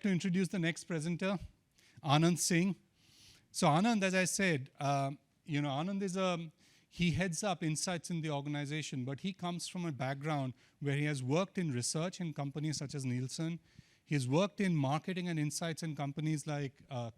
to introduce the next presenter, Anand Singh. So Anand, as I said, Anand he heads up insights in the organization, but he comes from a background where he has worked in research in companies such as Nielsen. He has worked in marketing and insights in companies like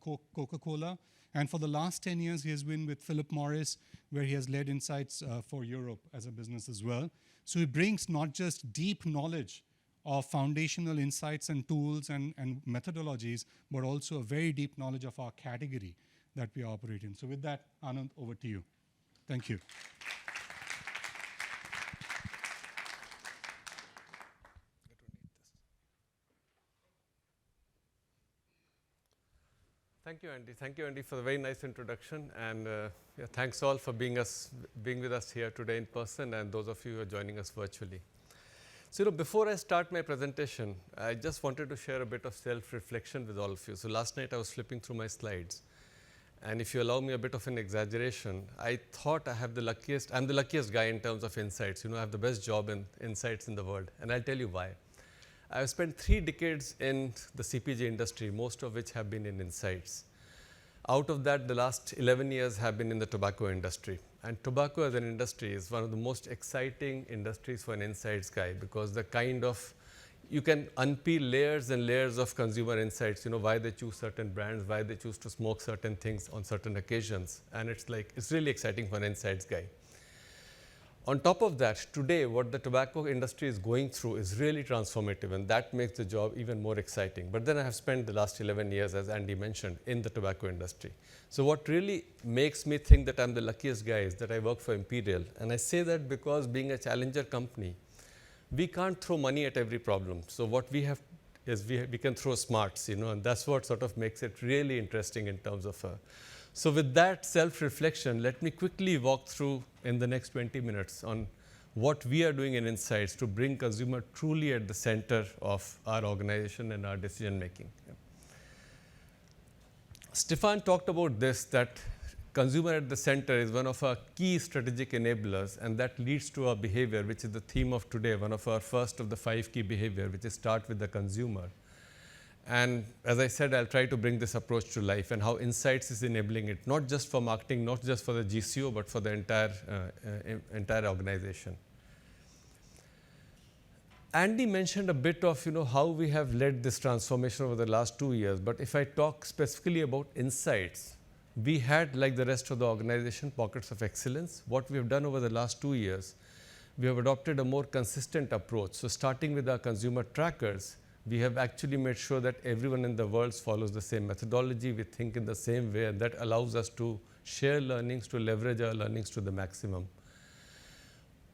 Coca-Cola. And for the last 10 years, he has been with Philip Morris, where he has led insights for Europe as a business as well. So he brings not just deep knowledge of foundational insights and tools and methodologies, but also a very deep knowledge of our category that we operate in. So with that, Anand, over to you. Thank you. Thank you, Andy. Thank you, Andy, for the very nice introduction. And thanks all for being with us here today in person, and those of you who are joining us virtually. So, before I start my presentation, I just wanted to share a bit of self-reflection with all of you. So, last night I was flipping through my slides, and if you allow me a bit of an exaggeration, I thought I'm the luckiest guy in terms of insights. I have the best job in insights in the world, and I'll tell you why. I've spent 3 decades in the CPG industry, most of which have been in insights. Out of that, the last 11 years have been in the tobacco industry. And tobacco as an industry is one of the most exciting industries for an insights guy, because you can unpeel layers and layers of consumer insights, why they choose certain brands, why they choose to smoke certain things on certain occasions. And it's really exciting for an insights guy. On top of that, today, what the tobacco industry is going through is really transformative, and that makes the job even more exciting. But then I have spent the last 11 years, as Andy mentioned, in the tobacco industry. So what really makes me think that I'm the luckiest guy is that I work for Imperial. And I say that because being a challenger company, we can't throw money at every problem. So what we have is we can throw smarts, and that's what sort of makes it really interesting in terms of So with that self-reflection, let me quickly walk through in the next 20 minutes on what we are doing in insights to bring consumer truly at the center of our organization and our decision making. Stefan talked about this, that consumer at the center is one of our key strategic enablers, and that leads to our behavior, which is the theme of today, one of our first of the 5 key behavior, which is start with the consumer. And as I said, I'll try to bring this approach to life and how insights is enabling it, not just for marketing, not just for the GCO, but for the entire organization. Andy mentioned a bit of how we have led this transformation over the last 2 years. But if I talk specifically about insights, we had, like the rest of the organization, pockets of excellence. What we have done over the last 2 years, we have adopted a more consistent approach. So starting with our consumer trackers, we have actually made sure that everyone in the world follows the same methodology. We think in the same way, and that allows us to share learnings, to leverage our learnings to the maximum.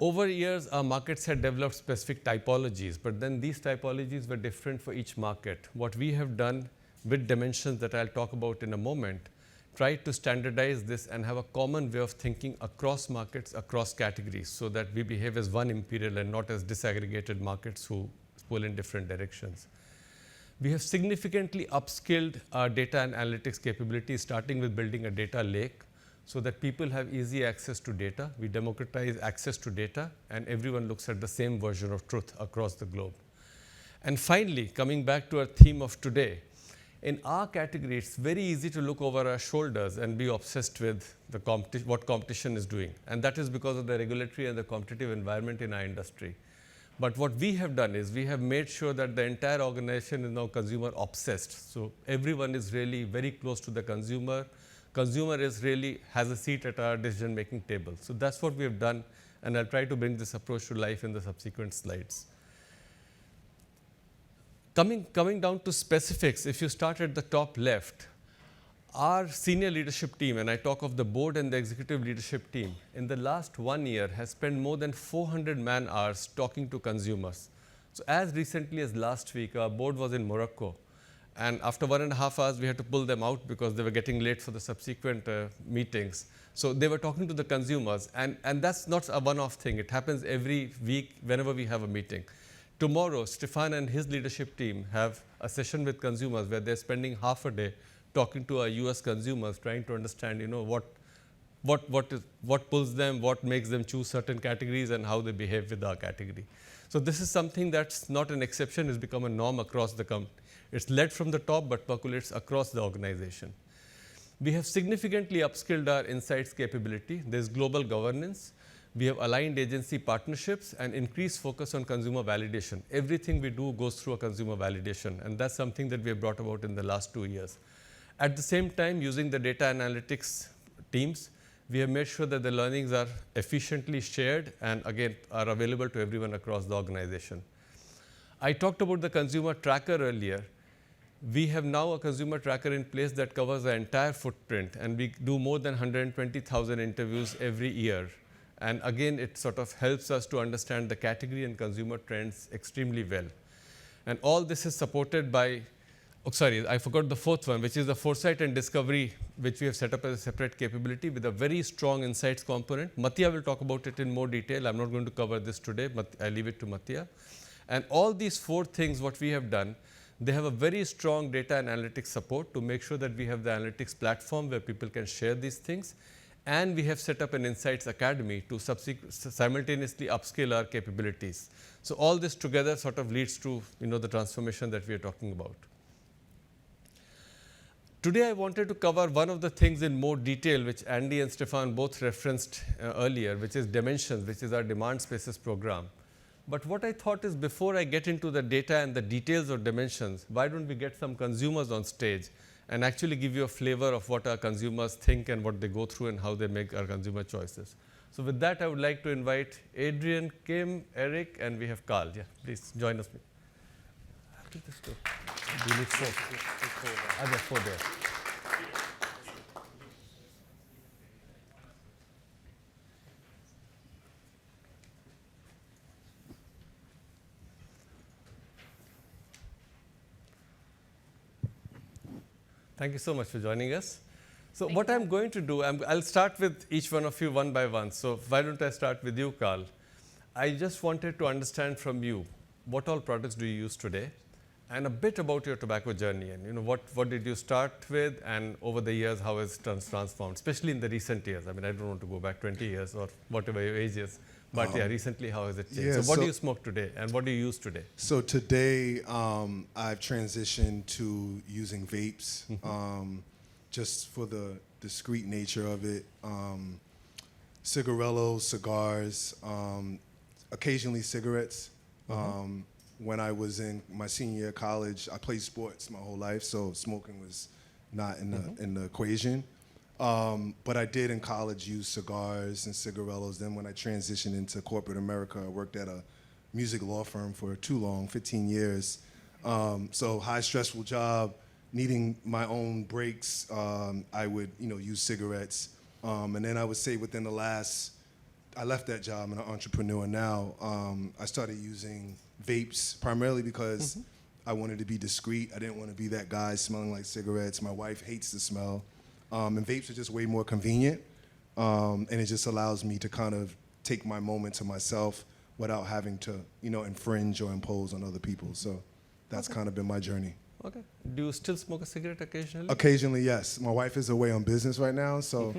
Over years, our markets had developed specific typologies, but then these typologies were different for each market. What we have done with dimensions that I'll talk about in a moment, tried to standardize this and have a common way of thinking across markets, across categories, so that we behave as one Imperial and not as disaggregated markets who pull in different directions. We have significantly upskilled our data and analytics capabilities, starting with building a data lake so that people have easy access to data. We democratize access to data, and everyone looks at the same version of truth across the globe. And finally, coming back to our theme of today, in our category, it's very easy to look over our shoulders and be obsessed with what competition is doing. And that is because of the regulatory and the competitive environment in our industry. But what we have done is we have made sure that the entire organization is now consumer obsessed. So everyone is really very close to the consumer. Consumer has a seat at our decision making table. So that's what we have done, and I'll try to bring this approach to life in the subsequent slides. Coming down to specifics, if you start at the top left, our senior leadership team, and I talk of the board and the executive leadership team, in the last 1 year has spent more than 400 man-hours talking to consumers. So as recently as last week, our board was in Morocco, and after 1.5 hours, we had to pull them out because they were getting late for the subsequent meetings. So they were talking to the consumers, and that's not a one-off thing. It happens every week whenever we have a meeting. Tomorrow, Stefan and his leadership team have a session with consumers where they're spending half a day talking to our US consumers, trying to understand, what pulls them, what makes them choose certain categories, and how they behave with our category. So this is something that's not an exception, it's become a norm across the It's led from the top but percolates across the organization. We have significantly upskilled our insights capability. There's global governance. We have aligned agency partnerships and increased focus on consumer validation. Everything we do goes through a consumer validation, and that's something that we have brought about in the last 2 years. At the same time, using the data analytics teams, we have made sure that the learnings are efficiently shared and again are available to everyone across the organization. I talked about the consumer tracker earlier. We have now a consumer tracker in place that covers the entire footprint, and we do more than 120,000 interviews every year. And again, it sort of helps us to understand the category and consumer trends extremely well. And all this is supported by, I forgot the fourth one, which is the foresight and discovery, which we have set up as a separate capability with a very strong insights component. Mathiya will talk about it in more detail. I'm not going to cover this today, but I leave it to Mathiya. And all these 4 things, what we have done, they have a very strong data analytics support to make sure that we have the analytics platform where people can share these things. And we have set up an Insights Academy to simultaneously upscale our capabilities. So all this together sort of leads to the transformation that we are talking about. Today I wanted to cover one of the things in more detail, which Andy and Stefan both referenced earlier, which is Dimensions, which is our demand spaces program. But what I thought is, before I get into the data and the details of Dimensions, why don't we get some consumers on stage and actually give you a flavor of what our consumers think and what they go through and how they make our consumer choices. So with that, I would like to invite Adrian, Kim, Eric, and we have Carl. Yeah, please join us. How did this go? Do you need 4? There are 4 there. Thank you so much for joining us. So what I'm going to do, I'll start with each one of you one by one. So why don't I start with you, Carl? I just wanted to understand from you, what all products do you use today? And a bit about your tobacco journey. And what did you start with? And over the years, how has it transformed, especially in the recent years? I mean, I don't want to go back 20 years or whatever your age is. But recently, how has it changed? Yeah, so what do you smoke today? And what do you use today? So today, I've transitioned to using vapes, just for the discreet nature of it. Cigarillos, cigars, occasionally cigarettes. When I was in my senior year of college, I played sports my whole life, so smoking was not in the equation. But I did in college use cigars and cigarillos. Then when I transitioned into corporate America, I worked at a music law firm for too long, 15 years. So high stressful job, needing my own breaks. I would use cigarettes. And then I would say within the last, I left that job, I'm an entrepreneur now. I started using vapes primarily because I wanted to be discreet. I didn't want to be that guy smelling like cigarettes. My wife hates the smell. And vapes are just way more convenient, and it just allows me to kind of take my moment to myself without having to, infringe or impose on other people. So that's kind of been my journey. Okay. Do you still smoke a cigarette occasionally? Occasionally, yes. My wife is away on business right now, so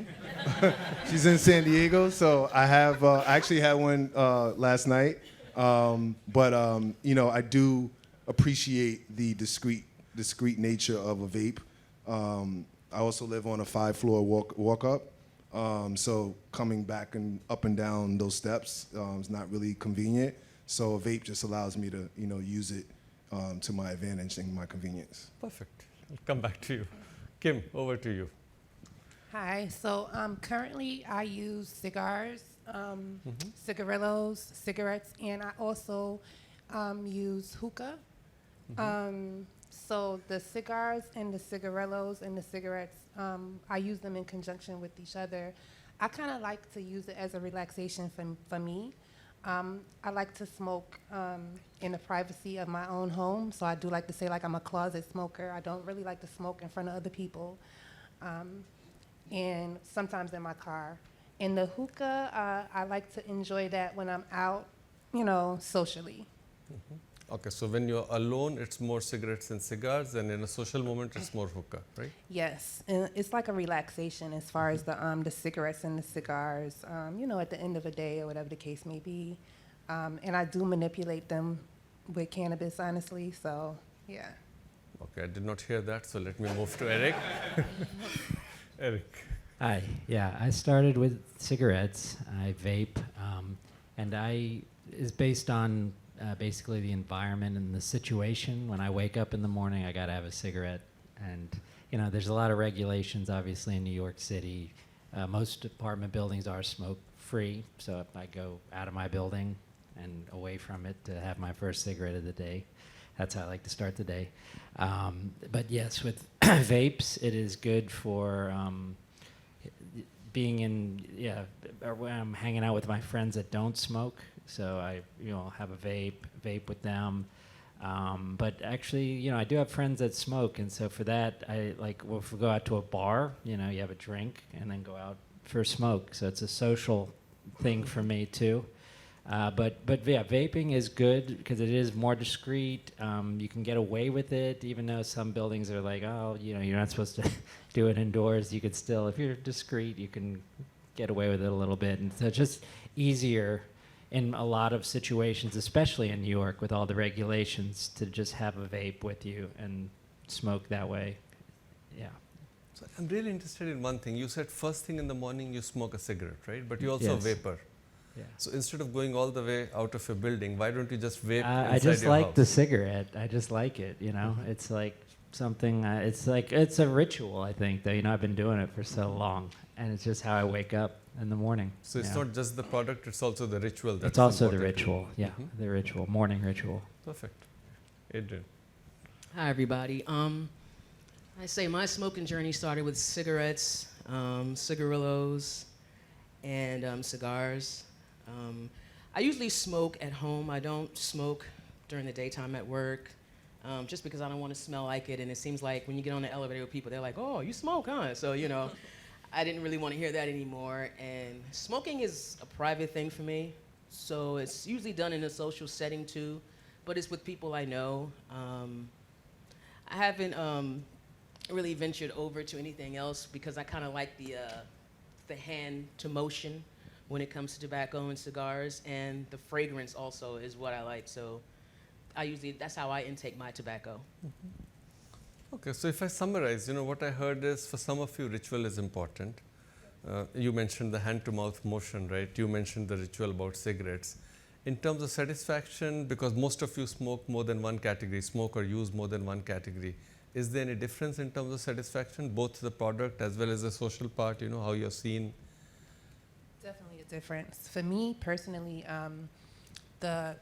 she's in San Diego. So I have, I actually had one last night, but I do appreciate the discreet nature of a vape. I also live on a 5-floor walk up, so coming back and up and down those steps is not really convenient. So a vape just allows me to use it to my advantage and my convenience. Perfect. I'll come back to you. Kim, over to you. Hi. So currently I use cigars, cigarillos, cigarettes, and I also use hookah. So the cigars and the cigarillos and the cigarettes, I use them in conjunction with each other. I kind of like to use it as a relaxation for me. I like to smoke in the privacy of my own home. So I do like to say I'm a closet smoker. I don't really like to smoke in front of other people. And sometimes in my car. In the hookah, I like to enjoy that when I'm out, socially. Okay, so when you're alone, it's more cigarettes and cigars, and in a social moment, it's more hookah, right? Yes, and it's like a relaxation as far as the cigarettes and the cigars, at the end of the day or whatever the case may be. And I do manipulate them with cannabis, honestly, so yeah. Okay, I did not hear that, so let me move to Eric. Eric. Hi. Yeah, I started with cigarettes. I vape, and I is based on basically the environment and the situation. When I wake up in the morning, I gotta have a cigarette, and there's a lot of regulations, obviously, in New York City. Most apartment buildings are smoke-free, so if I go out of my building and away from it to have my first cigarette of the day, that's how I like to start the day. But yes, with vapes, it is good for being or when I'm hanging out with my friends that don't smoke. So I, have a vape with them. But actually, I do have friends that smoke, and so for that, if we go out to a bar, you have a drink and then go out for a smoke. So it's a social thing for me too. But yeah, vaping is good because it is more discreet. You can get away with it, even though some buildings are like, oh, you're not supposed to do it indoors. You could still, if you're discreet, you can get away with it a little bit. And so it's just easier in a lot of situations, especially in New York with all the regulations, to just have a vape with you and smoke that way. Yeah. So I'm really interested in one thing. You said first thing in the morning you smoke a cigarette, right? But you also Yes. vapor. Yeah. So instead of going all the way out of your building, why don't you just vape inside I just your like house? the cigarette. I just like it. It's like something. It's a ritual. I think that I've been doing it for so long, and it's just how I wake up in the morning. So it's Yeah. not just the product; it's also the ritual. That's It's also the important to you. ritual. Yeah, the ritual, morning ritual. Perfect. Adrian. Hi, everybody. I say my smoking journey started with cigarettes, cigarillos, and cigars. I usually smoke at home. I don't smoke during the daytime at work, just because I don't want to smell like it. And it seems like when you get on the elevator with people, they're like, "Oh, you smoke, huh?" So I didn't really want to hear that anymore. And smoking is a private thing for me, so it's usually done in a social setting too, but it's with people I know. I haven't really ventured over to anything else because I kind of like the hand to motion when it comes to tobacco and cigars, and the fragrance also is what I like. So that's how I intake my tobacco. Okay, so if I summarize, what I heard is for some of you, ritual is important. You mentioned the hand-to-mouth motion, right? You mentioned the ritual about cigarettes. In terms of satisfaction, because most of you smoke more than one category, smoke or use more than one category, is there any difference in terms of satisfaction, both the product as well as the social part, how you're seen? Definitely a difference. For me personally, the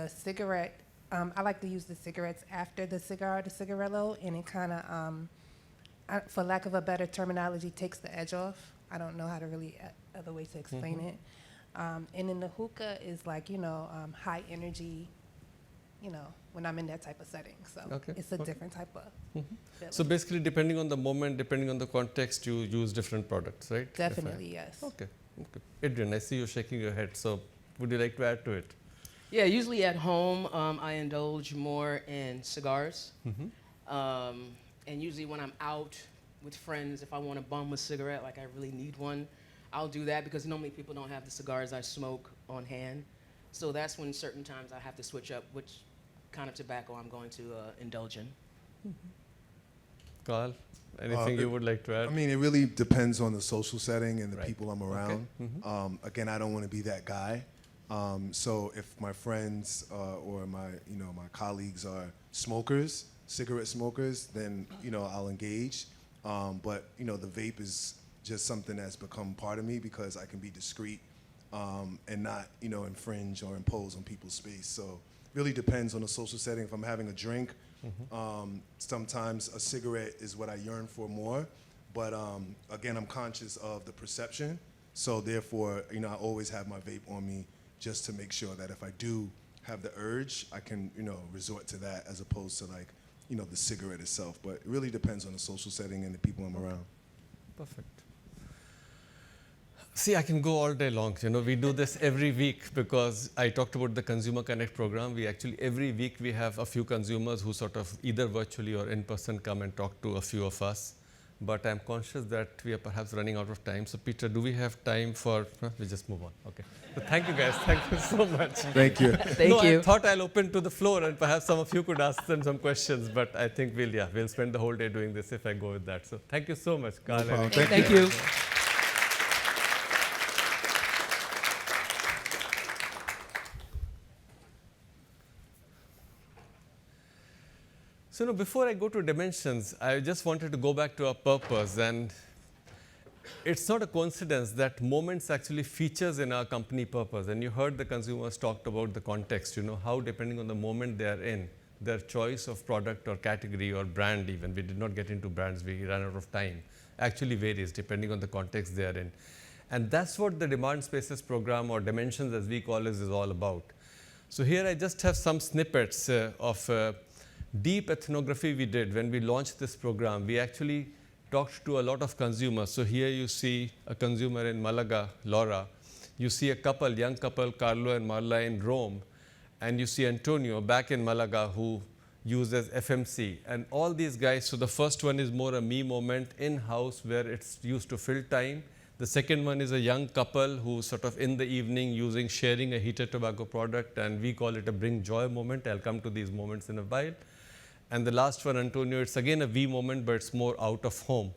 cigarette, I like to use the cigarettes after the cigar, the cigarillo, and it kind of, for lack of a better terminology, takes the edge off. I don't know how to really other way to explain it. And then the hookah is like, high energy, when I'm in that type of setting. So it's a different type of feeling. So basically, depending on the moment, depending on the context, you use different products, right? Definitely, yes. Okay. Adrian, I see you shaking your head. So would you like to add to it? Yeah, usually at home, I indulge more in cigars. And usually when I'm out with friends, if I want to bum a cigarette, like I really need one, I'll do that because normally people don't have the cigars I smoke on hand. So that's when certain times I have to switch up which kind of tobacco I'm going to indulge in. Carl, anything you would like to add? I mean, it really depends on the social setting and the Right. people I'm around. Again, I don't want to be that guy. So if my friends or my colleagues are smokers, cigarette smokers, then I'll engage. But the vape is just something that's become part of me because I can be discreet and not infringe or impose on people's space. So really depends on the social setting. If I'm having a drink, sometimes a cigarette is what I yearn for more. But again, I'm conscious of the perception. So therefore, I always have my vape on me just to make sure that if I do have the urge, I can, resort to that as opposed to the cigarette itself. But it really depends on the social setting and the people I'm around. Perfect. See, I can go all day long. We do this every week because I talked about the Consumer Connect program. We actually, every week, we have a few consumers who sort of either virtually or in person come and talk to a few of us. but I'm conscious that we are perhaps running out of time. So Peter, do we have time for, we just move on. Okay. So thank you guys. Thank you so much. Thank you. Thank you. I thought I'll open to the floor and perhaps some of you could ask them some questions, but I think we'll spend the whole day doing this if I go with that. So thank you so much, Carl. problem. Thank you. So before I go to dimensions, I just wanted to go back to our purpose. And it's not a coincidence that moments actually features in our company purpose. And you heard the consumers talked about the context, how depending on the moment they are in, their choice of product or category or brand even, we did not get into brands, we ran out of time, actually varies depending on the context they are in. And that's what the Demand Spaces program, or Dimensions as we call it, is all about. So here I just have some snippets of deep ethnography we did when we launched this program. We actually talked to a lot of consumers. So here you see a consumer in Malaga, Laura. You see a couple, young couple, Carlo and Marla in Rome. And you see Antonio back in Malaga who uses FMC. And all these guys, so the first one is more a me moment in-house where it's used to fill time. The second one is a young couple who sort of in the evening sharing a heated tobacco product, and we call it a bring joy moment. I'll come to these moments in a while. And the last one, Antonio, it's again a V moment, but it's more out of home.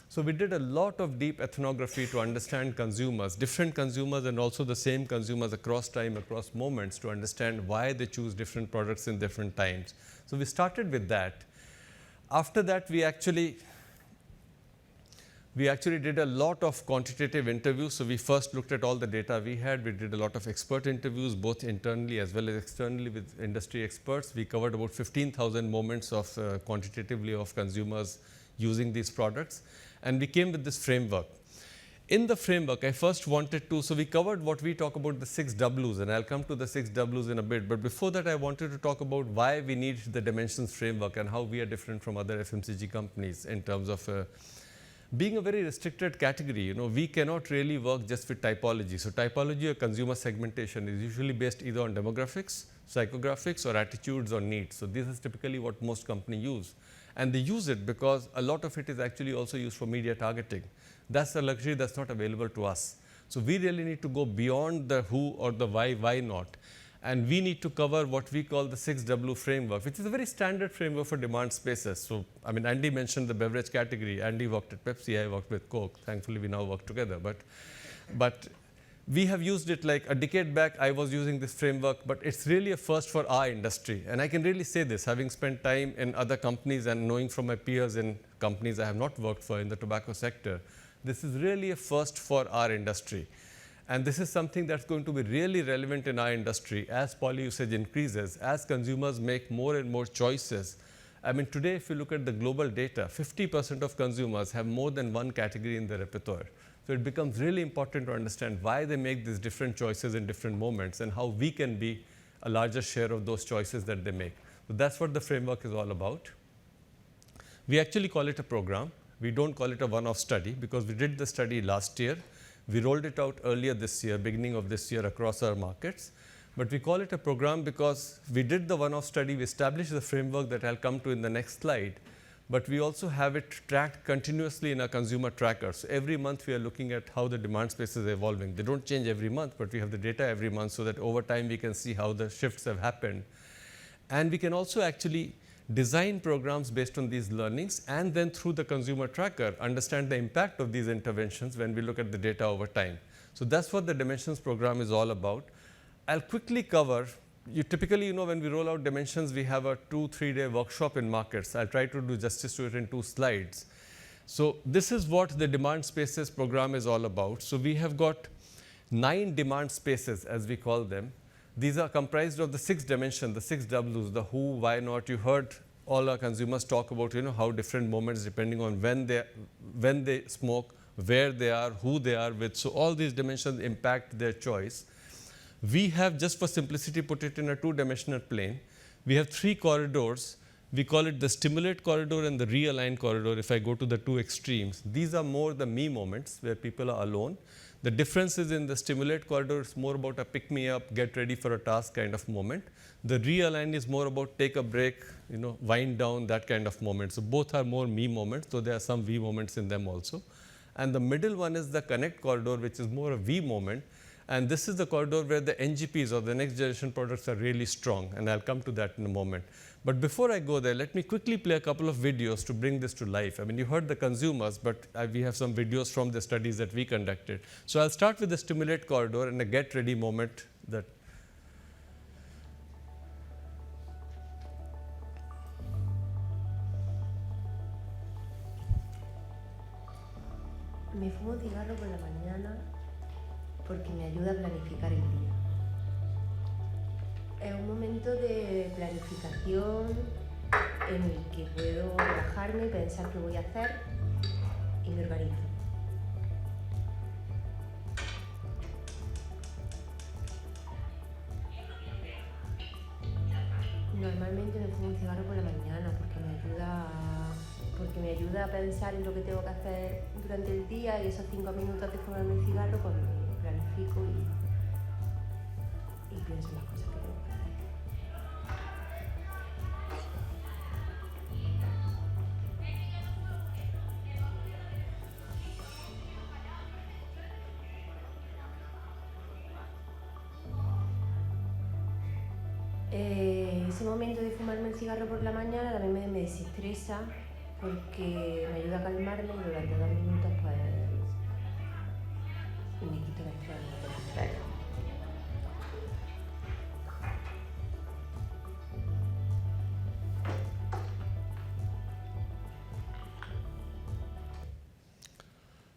So we did a lot of deep ethnography to understand consumers, different consumers and also the same consumers across time, across moments, to understand why they choose different products in different times. So we started with that. After that, we actually did a lot of quantitative interviews. So we first looked at all the data we had. We did a lot of expert interviews, both internally as well as externally with industry experts. We covered about 15,000 moments of quantitatively of consumers using these products. And we came with this framework. In the framework, I first wanted to, so we covered what we talk about the 6 Ws, and I'll come to the 6 Ws in a bit. But before that, I wanted to talk about why we need the Dimensions framework and how we are different from other FMCG companies in terms of being a very restricted category. We cannot really work just with typology. So typology or consumer segmentation is usually based either on demographics, psychographics, or attitudes or needs. So this is typically what most companies use. And they use it because a lot of it is actually also used for media targeting. That's a luxury that's not available to us. So we really need to go beyond the who or the why not. And we need to cover what we call the 6W framework, which is a very standard framework for demand spaces. So, Andy mentioned the beverage category. Andy worked at Pepsi, I worked with Coke. Thankfully, we now work together. But we have used it like a decade back. I was using this framework, but it's really a first for our industry. And I can really say this, having spent time in other companies and knowing from my peers in companies I have not worked for in the tobacco sector, this is really a first for our industry. And this is something that's going to be really relevant in our industry as poly usage increases, as consumers make more and more choices. Today, if you look at the global data, 50% of consumers have more than one category in their repertoire. So it becomes really important to understand why they make these different choices in different moments and how we can be a larger share of those choices that they make. So that's what the framework is all about. We actually call it a program. We don't call it a one-off study because we did the study last year. We rolled it out earlier this year, beginning of this year, across our markets. But we call it a program because we did the one-off study. We established the framework that I'll come to in the next slide. But we also have it tracked continuously in our consumer tracker. So every month we are looking at how the demand space is evolving. They don't change every month, but we have the data every month so that over time we can see how the shifts have happened. And we can also actually design programs based on these learnings, and then through the consumer tracker, understand the impact of these interventions when we look at the data over time. So that's what the Dimensions program is all about. I'll quickly cover, typically, when we roll out Dimensions, we have a 2-3 day workshop in markets. I'll try to do justice to it in 2 slides. So this is what the Demand Spaces program is all about. So we have got 9 demand spaces, as we call them. These are comprised of the 6 dimensions, the 6 Ws, the who, why not. You heard all our consumers talk about how different moments depending on when they smoke, where they are, who they are with. So all these dimensions impact their choice. We have, just for simplicity, put it in a 2-dimensional plane. We have 3 corridors. We call it the stimulate corridor and the realign corridor if I go to the 2 extremes. These are more the me moments where people are alone. The difference is in the stimulate corridor, it's more about a pick me up, get ready for a task kind of moment. The realign is more about take a break, wind down, that kind of moment. So both are more me moments, though there are some V moments in them also. And the middle one is the connect corridor, which is more a V moment. And this is the corridor where the NGPs or the next generation products are really strong. And I'll come to that in a moment. But before I go there, let me quickly play a couple of videos to bring this to life. I mean, you heard the consumers, but we have some videos from the studies that we conducted. So I'll start with the stimulate corridor and a get ready moment that Me fumo un cigarro por la mañana porque me ayuda a planificar el día. Es un momento de planificación en el que puedo relajarme, pensar qué voy a hacer y me organizo. Normalmente me fumo un cigarro por la mañana porque me ayuda a pensar en lo que tengo que hacer durante el día y esos 5 minutos de fumarme el cigarro pues me planifico y pienso en las cosas que tengo que hacer. Ese momento de fumarme el cigarro por la mañana también me desestresa porque me ayuda a calmarme y durante 2 minutos pues me quito el estrés de lo que tengo que hacer.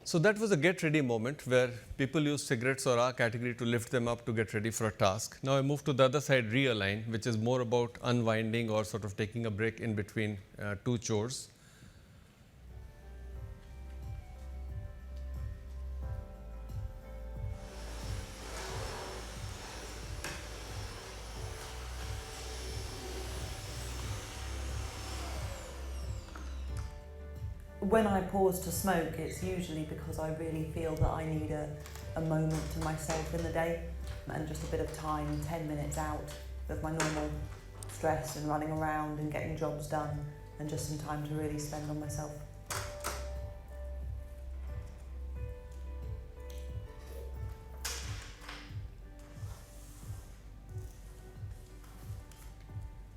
So that was a get ready moment where people use cigarettes or our category to lift them up to get ready for a task. Now I move to the other side, realign, which is more about unwinding or sort of taking a break in between two chores. When I pause to smoke, it's usually because I really feel that I need a moment to myself in the day and just a bit of time, 10 minutes out of my normal stress and running around and getting jobs done, and just some time to really spend on myself.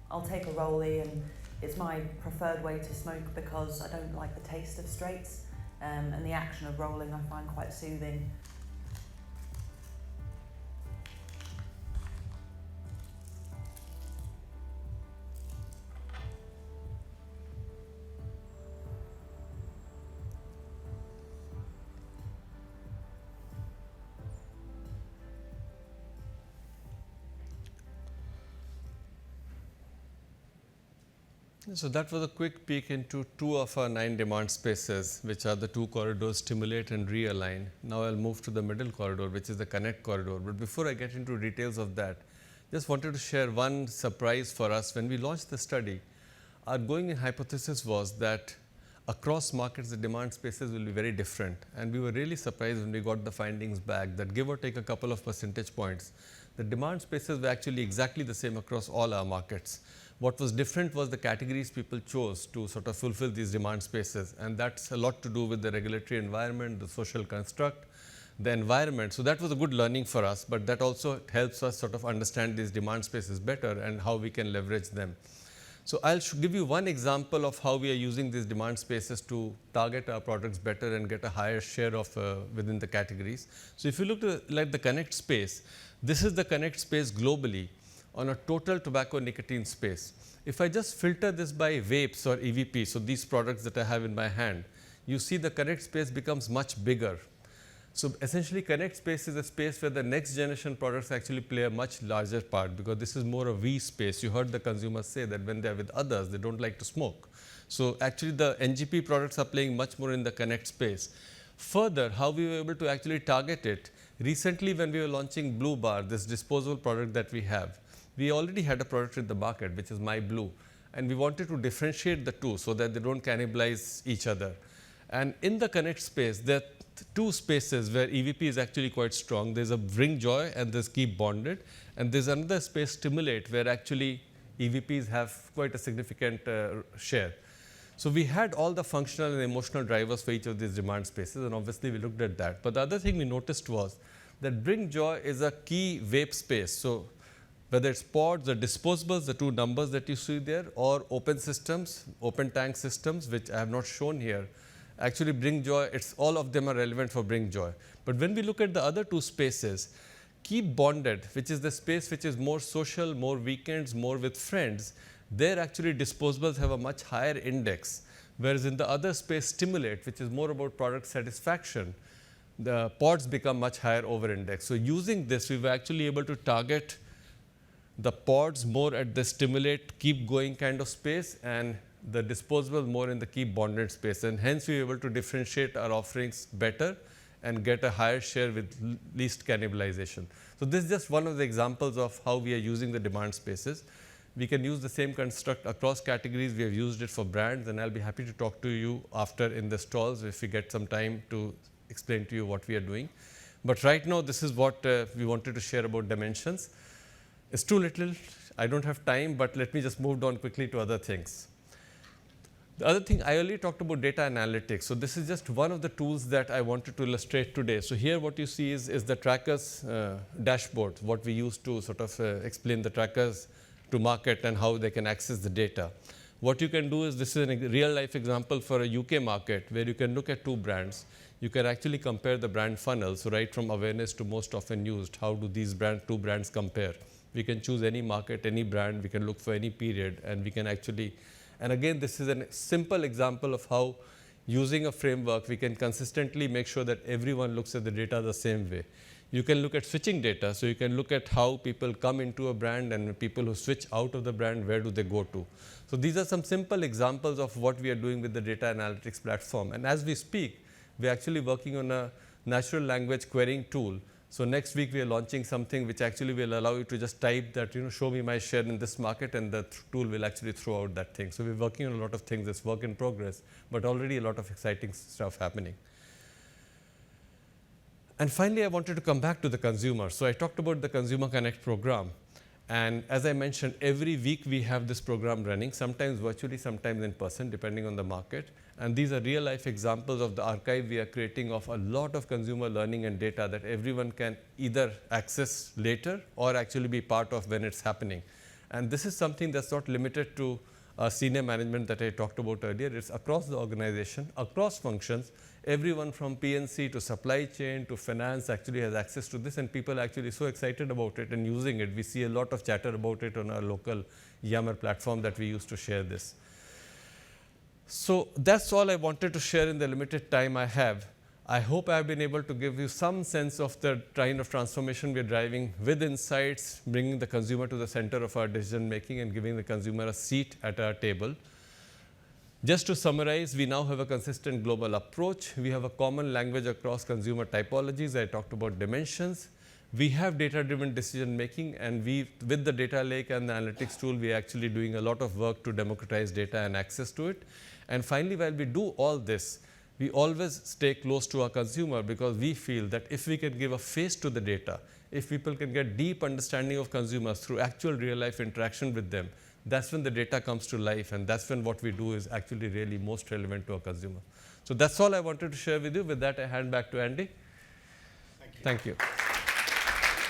I'll take a rollie, and it's my preferred way to smoke because I don't like the taste of straights, and the action of rolling I find quite soothing. So that was a quick peek into 2 of our 9 demand spaces, which are the 2 corridors, stimulate and realign. Now I'll move to the middle corridor, which is the connect corridor. But before I get into details of that, just wanted to share one surprise for us. When we launched the study, our going-in hypothesis was that across markets, the demand spaces will be very different. And we were really surprised when we got the findings back that give or take a couple of percentage points, the demand spaces were actually exactly the same across all our markets. What was different was the categories people chose to sort of fulfill these demand spaces, and that's a lot to do with the regulatory environment, the social construct, the environment. So that was a good learning for us, but that also helps us sort of understand these demand spaces better and how we can leverage them. So I'll give you one example of how we are using these demand spaces to target our products better and get a higher share of within the categories. So if you look at the connect space, this is the connect space globally on a total tobacco nicotine space. If I just filter this by vapes or EVP, so these products that I have in my hand, you see the connect space becomes much bigger. So essentially connect space is a space where the next generation products actually play a much larger part, because this is more a V space. You heard the consumers say that when they are with others, they don't like to smoke. So actually the NGP products are playing much more in the connect space. Further, how we were able to actually target it, recently when we were launching Blue Bar, this disposable product that we have, we already had a product in the market, which is My Blue, and we wanted to differentiate the two so that they don't cannibalize each other. And in the connect space, there are two spaces where EVP is actually quite strong. There's a bring joy and there's keep bonded. And there's another space, stimulate, where actually EVPs have quite a significant share. So we had all the functional and emotional drivers for each of these demand spaces, and obviously we looked at that. But the other thing we noticed was that bring joy is a key vape space. So whether it's pods or disposables, the two numbers that you see there, or open systems, open tank systems, which I have not shown here, actually bring joy, all of them are relevant for bring joy. But when we look at the other two spaces, keep bonded, which is the space which is more social, more weekends, more with friends, there actually disposables have a much higher index, whereas in the other space, stimulate, which is more about product satisfaction, the pods become much higher over index. So using this, we were actually able to target the pods more at the stimulate, keep going kind of space, and the disposable more in the keep bonded space. And hence, we were able to differentiate our offerings better and get a higher share with least cannibalization. So this is just one of the examples of how we are using the demand spaces. We can use the same construct across categories. We have used it for brands, and I'll be happy to talk to you after in the stalls if we get some time to explain to you what we are doing. But right now, this is what we wanted to share about dimensions. It's too little. I don't have time, but let me just move on quickly to other things. The other thing, I already talked about data analytics. So this is just one of the tools that I wanted to illustrate today. So here what you see is the trackers dashboard, what we use to sort of explain the trackers to market and how they can access the data. What you can do is, this is a real life example for a UK market where you can look at two brands. You can actually compare the brand funnels, so right from awareness to most often used. How do these two brands compare? We can choose any market, any brand. We can look for any period, and we can actually, and again, this is a simple example of how using a framework, we can consistently make sure that everyone looks at the data the same way. You can look at switching data, so you can look at how people come into a brand, and people who switch out of the brand, where do they go to? So these are some simple examples of what we are doing with the data analytics platform. And as we speak, we're actually working on a natural language querying tool. So next week, we are launching something which actually will allow you to just type that, show me my share in this market, and the tool will actually throw out that thing. So we're working on a lot of things. It's work in progress, but already a lot of exciting stuff happening. And finally, I wanted to come back to the consumer. So I talked about the Consumer Connect program. And as I mentioned, every week we have this program running, sometimes virtually, sometimes in person, depending on the market. And these are real life examples of the archive we are creating of a lot of consumer learning and data that everyone can either access later or actually be part of when it's happening. And this is something that's not limited to senior management that I talked about earlier. It's across the organization, across functions. Everyone from PNC to supply chain to finance actually has access to this, and people are actually so excited about it and using it. We see a lot of chatter about it on our local Yammer platform that we use to share this. So that's all I wanted to share in the limited time I have. I hope I've been able to give you some sense of the kind of transformation we're driving with insights, bringing the consumer to the center of our decision making and giving the consumer a seat at our table. Just to summarize, we now have a consistent global approach. We have a common language across consumer typologies. I talked about dimensions. We have data-driven decision making, and with the data lake and the analytics tool, we are actually doing a lot of work to democratize data and access to it. And finally, while we do all this, we always stay close to our consumer, because we feel that if we can give a face to the data, if people can get deep understanding of consumers through actual real-life interaction with them, that's when the data comes to life, and that's when what we do is actually really most relevant to our consumer. So that's all I wanted to share with you. With that, I hand back to Andy. Thank you. Thank you.